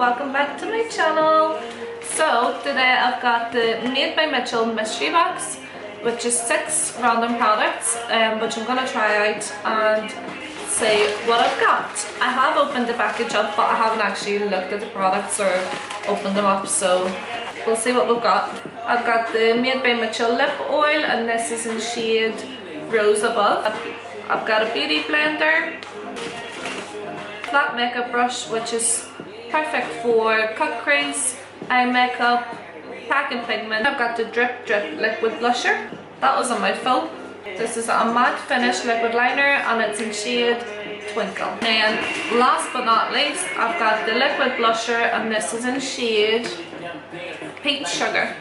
Welcome back to my channel. So today I've got the Made by Mitchell mystery box, which is 6 random products which I'm going to try out and see what I've got. I have opened the package up, but I haven't actually looked at the products or opened them up, so we'll see what we've got. I've got the Made by Mitchell lip oil, and this is in shade Rose Above. I've got a beauty blender, flat makeup brush, which is perfect for cut crease, eye makeup, packing pigment. I've got the Drip liquid blusher. That was a mouthful. This is a matte finish liquid liner and it's in shade Twinkle. And last but not least, I've got the liquid blusher and this is in shade Peach Sugar.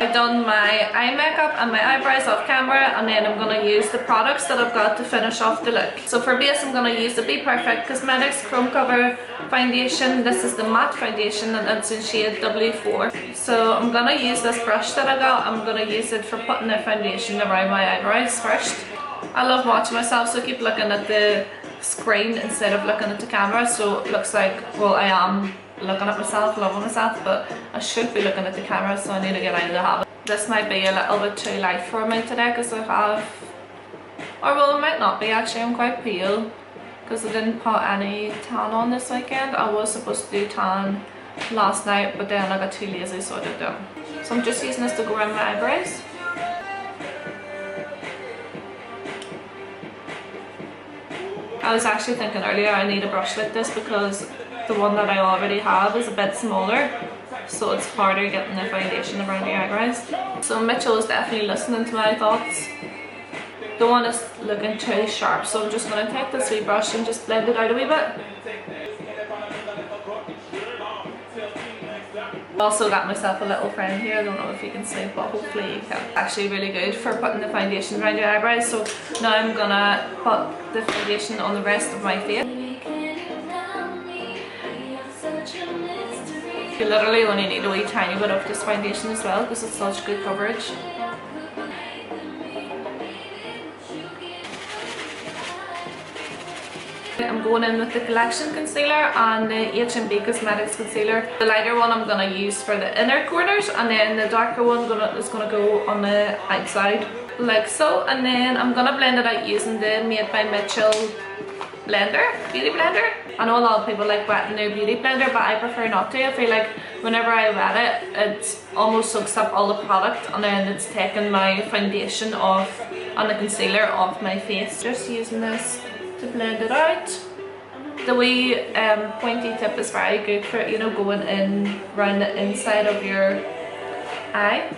I've done my eye makeup and my eyebrows off camera, and then I'm going to use the products that I've got to finish off the look. So for base I'm going to use the Be Perfect Cosmetics Chrome Cover Foundation. This is the matte foundation and it's in shade W4. So I'm going to use this brush that I got. I'm going to use it for putting the foundation around my eyebrows first. I love watching myself, so I keep looking at the screen instead of looking at the camera, so it looks like, well, I am looking at myself, loving myself, but I should be looking at the camera, so I need to get out of the habit. This might be a little bit too light for me today because I have, or well, it might not be actually. I'm quite pale because I didn't put any tan on this weekend. I was supposed to do tan last night, but then I got too lazy, so I didn't. So I'm just using this to go around my eyebrows. I was actually thinking earlier I need a brush like this because the one that I already have is a bit smaller, so it's harder getting the foundation around your eyebrows. So Mitchell is definitely listening to my thoughts. The one is looking too sharp, so I'm just going to take this wee brush and just blend it out a wee bit. Also got myself a little friend here. I don't know if you can see, but hopefully you can. Actually really good for putting the foundation around your eyebrows. So now I'm gonna put the foundation on the rest of my face. You literally only need a wee tiny bit of this foundation as well because it's such good coverage. I'm going in with the Collection Concealer and the H&B Cosmetics Concealer. The lighter one I'm going to use for the inner corners, and then the darker one is going to go on the outside, like so. And then I'm going to blend it out using the Made by Mitchell blender, beauty blender. I know a lot of people like wetting their beauty blender, but I prefer not to. I feel like whenever I wet it, it almost soaks up all the product and then it's taking my foundation off and the concealer off my face. Just using this to blend it out. The wee pointy tip is very good for, you know, going in around the inside of your eye.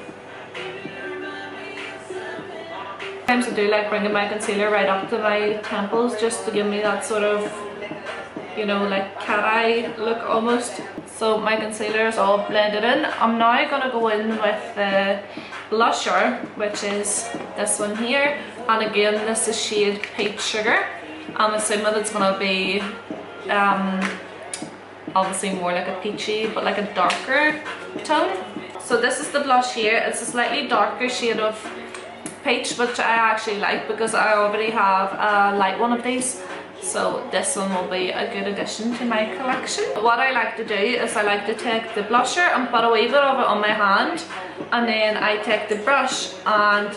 Sometimes I do like bringing my concealer right up to my temples just to give me that sort of, you know, like cat eye look almost. So my concealer is all blended in. I'm now going to go in with the blusher, which is this one here, and again this is shade Peach Sugar. I'm assuming it's going to be obviously more like a peachy, but like a darker tone. So this is the blush here. It's a slightly darker shade of peach, which I actually like because I already have a light one of these. So this one will be a good addition to my collection. What I like to do is I like to take the blusher and put a wee bit of it on my hand, and then I take the brush and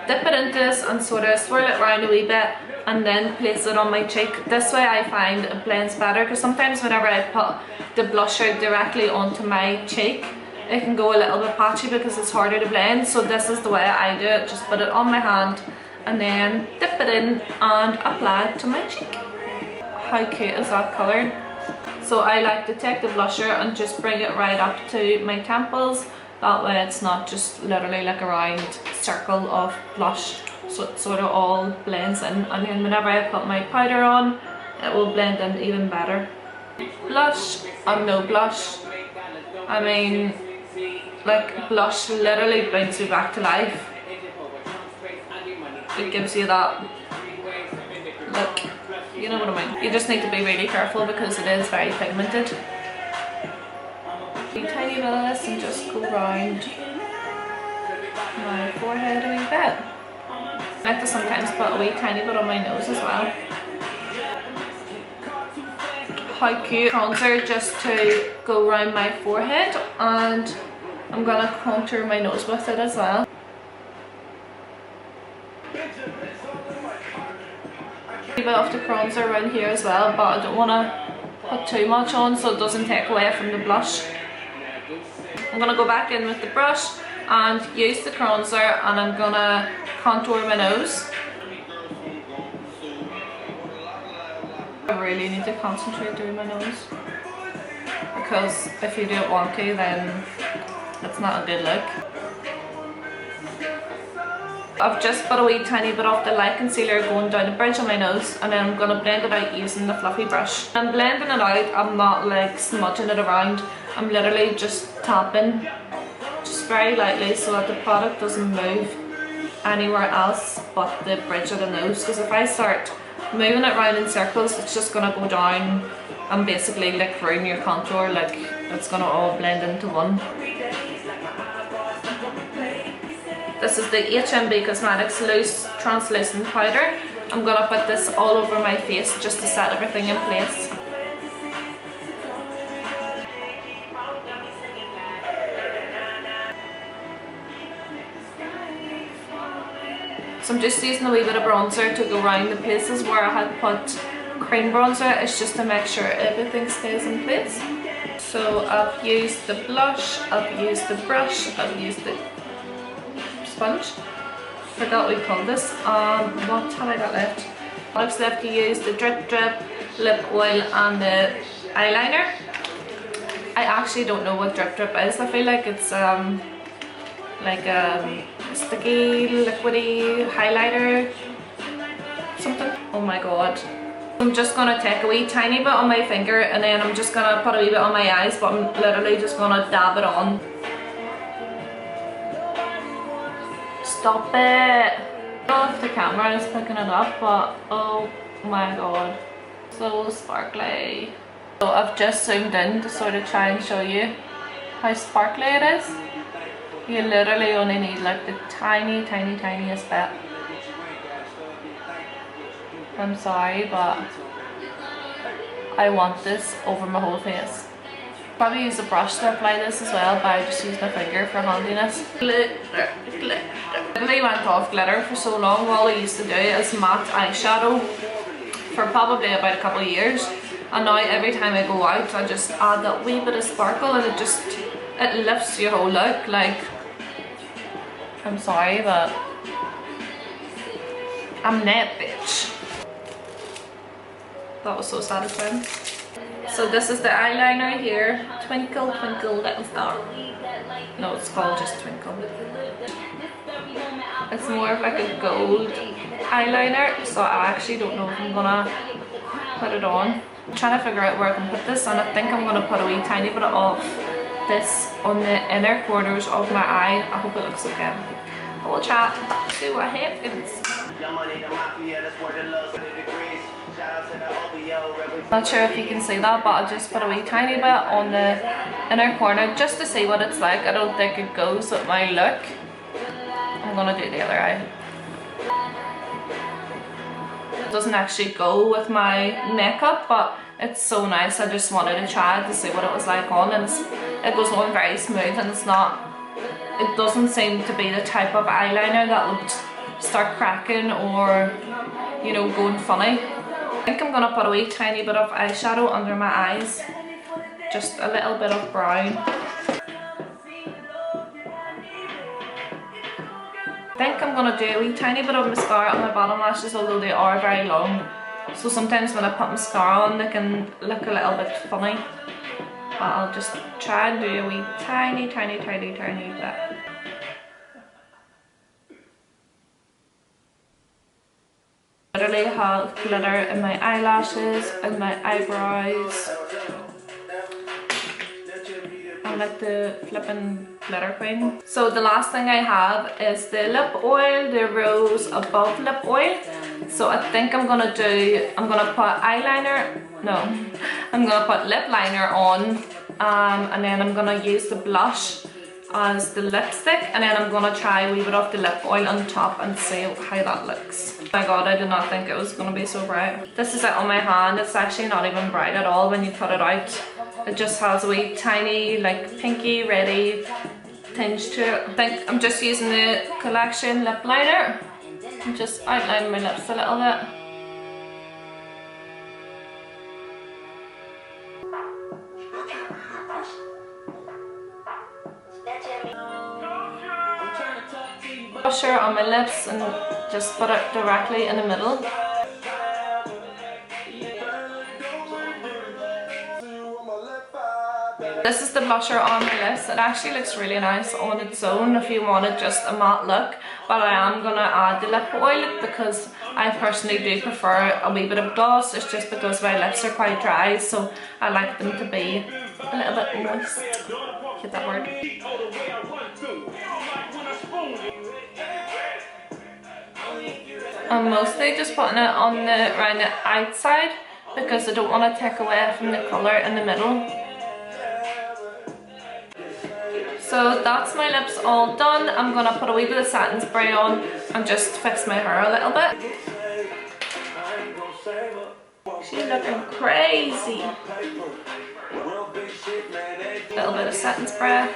dip it into this and sort of swirl it around a wee bit and then place it on my cheek. This way I find it blends better, because sometimes whenever I put the blusher directly onto my cheek, it can go a little bit patchy because it's harder to blend. So this is the way I do it. Just put it on my hand and then dip it in and apply it to my cheek. How cute is that colour? So I like to take the blusher and just bring it right up to my temples. That way it's not just literally like a round circle of blush, so it sort of all blends in, and then whenever I put my powder on, it will blend in even better. Blush and no blush. I mean, like, blush literally brings you back to life. It gives you that look, you know what I mean. You just need to be really careful because it is very pigmented. A tiny bit of this and just go round my forehead a wee bit. I like to sometimes put a wee tiny bit on my nose as well. how cute bronzer just to go around my forehead, and I'm gonna contour my nose with it as well. A bit of the bronzer around here as well, but I don't want to put too much on so it doesn't take away from the blush. I'm gonna go back in with the brush and use the bronzer, and I'm gonna contour my nose. I really need to concentrate doing my nose, because if you do it wonky then it's not a good look. I've just put a wee tiny bit of the light concealer going down the bridge of my nose, and then I'm going to blend it out using the fluffy brush. I'm blending it out, I'm not like smudging it around, I'm literally just tapping just very lightly so that the product doesn't move anywhere else but the bridge of the nose, because if I start moving it around in circles it's just going to go down and basically like ruin your contour, like it's going to all blend into one. This is the HMB Cosmetics Loose Translucent Powder. I'm going to put this all over my face just to set everything in place. So I'm just using a wee bit of bronzer to go around the places where I had put cream bronzer. It's just to make sure everything stays in place. So I've used the blush, I've used the brush, I've used the sponge. Forgot what we called this. What have I got left? I've left to use the Drip Drip lip oil and the eyeliner. I actually don't know what Drip Drip is. I feel like it's like a sticky, liquidy highlighter something. Oh my god. I'm just gonna take a wee tiny bit on my finger, and then I'm just gonna put a wee bit on my eyes, but I'm literally just gonna dab it on. Stop it! I don't know if the camera is picking it up, but oh my god, so sparkly. So I've just zoomed in to sort of try and show you how sparkly it is. You literally only need like the tiniest bit. I'm sorry, but I want this over my whole face. Probably use a brush to apply this as well, but I just use my finger for handiness. Glitter, glitter. I really went off glitter for so long. All I used to do is matte eyeshadow for probably about a couple of years, and now every time I go out I just add that wee bit of sparkle, and it lifts your whole look. Like, I'm sorry, but I'm net bitch. That was so satisfying. So this is the eyeliner here. Twinkle, twinkle, little star. No, it's called just Twinkle. It's more of like a gold eyeliner, so I actually don't know if I'm gonna put it on. I'm trying to figure out where I can put this, and I think I'm gonna put a wee tiny bit of this on the inner corners of my eye. I hope it looks okay. But we'll chat, see what happens. Not sure if you can see that, but I just put a wee tiny bit on the inner corner just to see what it's like. I don't think it goes with my look. I'm gonna do the other eye. It doesn't actually go with my makeup, but it's so nice. I just wanted to try it to see what it was like on, and it goes on very smooth, and it doesn't seem to be the type of eyeliner that would start cracking or, you know, going funny. I think I'm gonna put a wee tiny bit of eyeshadow under my eyes, just a little bit of brown. I think I'm gonna do a wee tiny bit of mascara on my bottom lashes, although they are very long, so sometimes when I put mascara on they can look a little bit funny. But I'll just try and do a wee tiny bit. Literally have glitter in my eyelashes and my eyebrows. I'm like the flippin' glitter queen. So the last thing I have is the lip oil, the Rose Above lip oil. So I think I'm gonna put eyeliner, no, I'm gonna put lip liner on, and then I'm gonna use the blush as the lipstick, and then I'm gonna try a wee bit of the lip oil on top and see how that looks. Oh my god, I did not think it was gonna be so bright. This is it on my hand. It's actually not even bright at all when you put it out. It just has a wee tiny like pinky reddy tinge to it. I think I'm just using the Collection lip liner and just outlining my lips a little bit. Blusher on my lips and just put it directly in the middle. This is the blusher on my lips. It actually looks really nice on its own if you wanted just a matte look, but I am going to add the lip oil because I personally do prefer a wee bit of gloss. It's just because my lips are quite dry, so I like them to be a little bit moist. Get that word. I'm mostly just putting it on around the outside because I don't want to take away from the colour in the middle. So that's my lips all done. I'm going to put a wee bit of satin spray on and just fix my hair a little bit. She's looking crazy. A little bit of satin spray.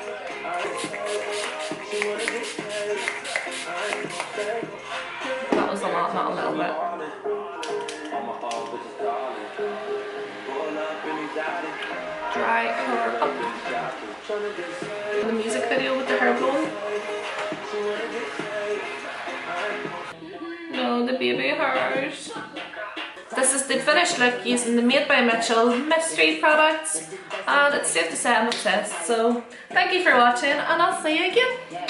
That was a lot, not a little bit. Dry her up. The music video with the hair blowing. No, the baby hairs. This is the finished look using the Made by Mitchell mystery products, and it's safe to say I'm obsessed. So thank you for watching, and I'll see you again.